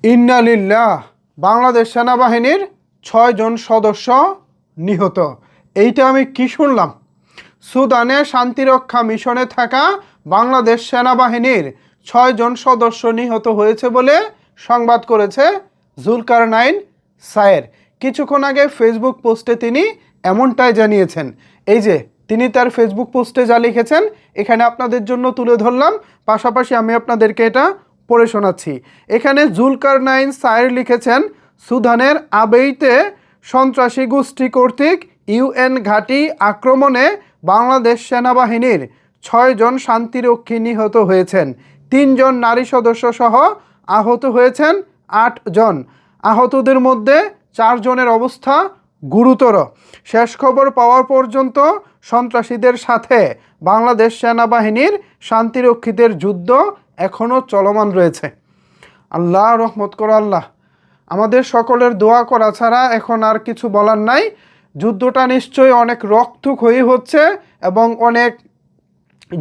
ইন্না লিল্লাহ। বাংলাদেশ সেনাবাহিনীর 6 জন সদস্য নিহত। এইটা আমি কি শুনলাম? সুদানে শান্তিরক্ষা মিশনে থাকা বাংলাদেশ সেনাবাহিনীর 6 জন সদস্য নিহত হয়েছে বলে সংবাদ করেছে জুলকারনাইন সায়ের। কিছুক্ষণ আগে ফেসবুক পোস্টে তিনি এমনটাই জানিয়েছেন। এই যে তিনি তার ফেসবুক পোস্টে যা লিখেছেন এখানে আপনাদের জন্য তুলে ধরলাম, পাশাপাশি আমি আপনাদেরকে এটা পড়ে শোনাচ্ছি। এখানে জুলকারনাইন সায়ের লিখেছেন, সুদানের আবেইতে সন্ত্রাসী গোষ্ঠী কর্তৃক ইউএন ঘাঁটি আক্রমণে বাংলাদেশ সেনাবাহিনীর 6 জন শান্তিরক্ষী নিহত হয়েছেন। 3 জন নারী সদস্য সহ আহত হয়েছেন 8 জন। আহতদের মধ্যে 4 জনের অবস্থা গুরুতর। শেষ খবর পাওয়া পর্যন্ত সন্ত্রাসীদের সাথে বাংলাদেশ সেনাবাহিনীর শান্তিরক্ষীদের যুদ্ধ এখনও চলমান রয়েছে। আল্লাহ রহমত করো আল্লাহ। আমাদের সকলের দোয়া করা ছাড়া এখন আর কিছু বলার নাই। যুদ্ধটা নিশ্চয়ই অনেক রক্তক্ষয়ী হচ্ছে এবং অনেক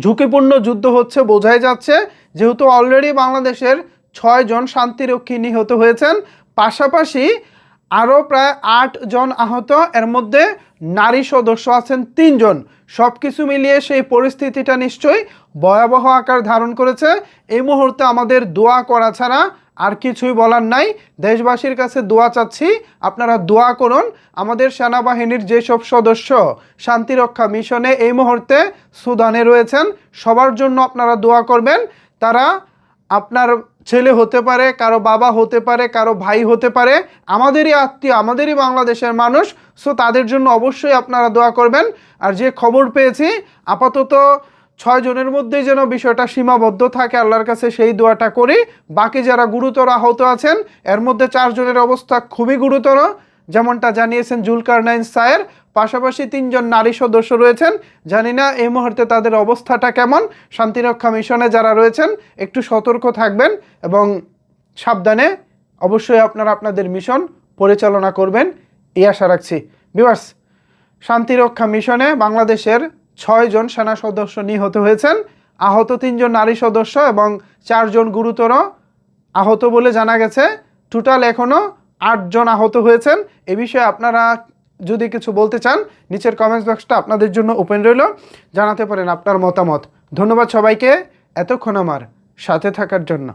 ঝুঁকিপূর্ণ যুদ্ধ হচ্ছে, বোঝাই যাচ্ছে, যেহেতু অলরেডি বাংলাদেশের 6 জন শান্তিরক্ষী নিহত হয়েছেন, পাশাপাশি আরও প্রায় 8 জন আহত, এর মধ্যে নারী সদস্য আছেন 3 জন। সব কিছু মিলিয়ে সেই পরিস্থিতিটা নিশ্চয়ই ভয়াবহ আকার ধারণ করেছে। এই মুহূর্তে আমাদের দোয়া করা ছাড়া আর কিছুই বলার নাই। দেশবাসীর কাছে দোয়া চাচ্ছি, আপনারা দোয়া করুন। আমাদের সেনাবাহিনীর যেসব সদস্য শান্তিরক্ষা মিশনে এই মুহূর্তে সুদানে রয়েছেন, সবার জন্য আপনারা দোয়া করবেন। তারা আপনার ছেলে হতে পারে, কারো বাবা হতে পারে, কারো ভাই হতে পারে, আমাদেরই আত্মীয়, আমাদেরই বাংলাদেশের মানুষ। সো তাদের জন্য অবশ্যই আপনারা দোয়া করবেন। আর যে খবর পেয়েছি, আপাতত 6 জনের মধ্যেই যেন বিষয়টা সীমাবদ্ধ থাকে, আল্লাহর কাছে সেই দোয়াটা করি। বাকি যারা গুরুতর আহত আছেন, এর মধ্যে 4 জনের অবস্থা খুবই গুরুতর, যেমনটা জানিয়েছেন জুলকারনাইন সায়ের। পাশাপাশি 3 জন নারী সদস্য রয়েছেন, জানি না এই মুহূর্তে তাদের অবস্থাটা কেমন। শান্তিরক্ষা মিশনে যারা রয়েছেন একটু সতর্ক থাকবেন এবং সাবধানে অবশ্যই আপনারা আপনাদের মিশন পরিচালনা করবেন, এই আশা রাখছি। ভিউয়ার্স, শান্তিরক্ষা মিশনে বাংলাদেশের 6 জন সেনা সদস্য নিহত হয়েছেন, আহত 3 জন নারী সদস্য এবং 4 জন গুরুতর আহত বলে জানা গেছে। টোটাল এখনও 8 জন আহত হয়েছেন। এ বিষয়ে আপনারা যদি কিছু বলতে চান, নিচের কমেন্টস বক্সটা আপনাদের জন্য ওপেন রইল, জানাতে পারেন আপনার মতামত। ধন্যবাদ সবাইকে এতক্ষণ আমার সাথে থাকার জন্য।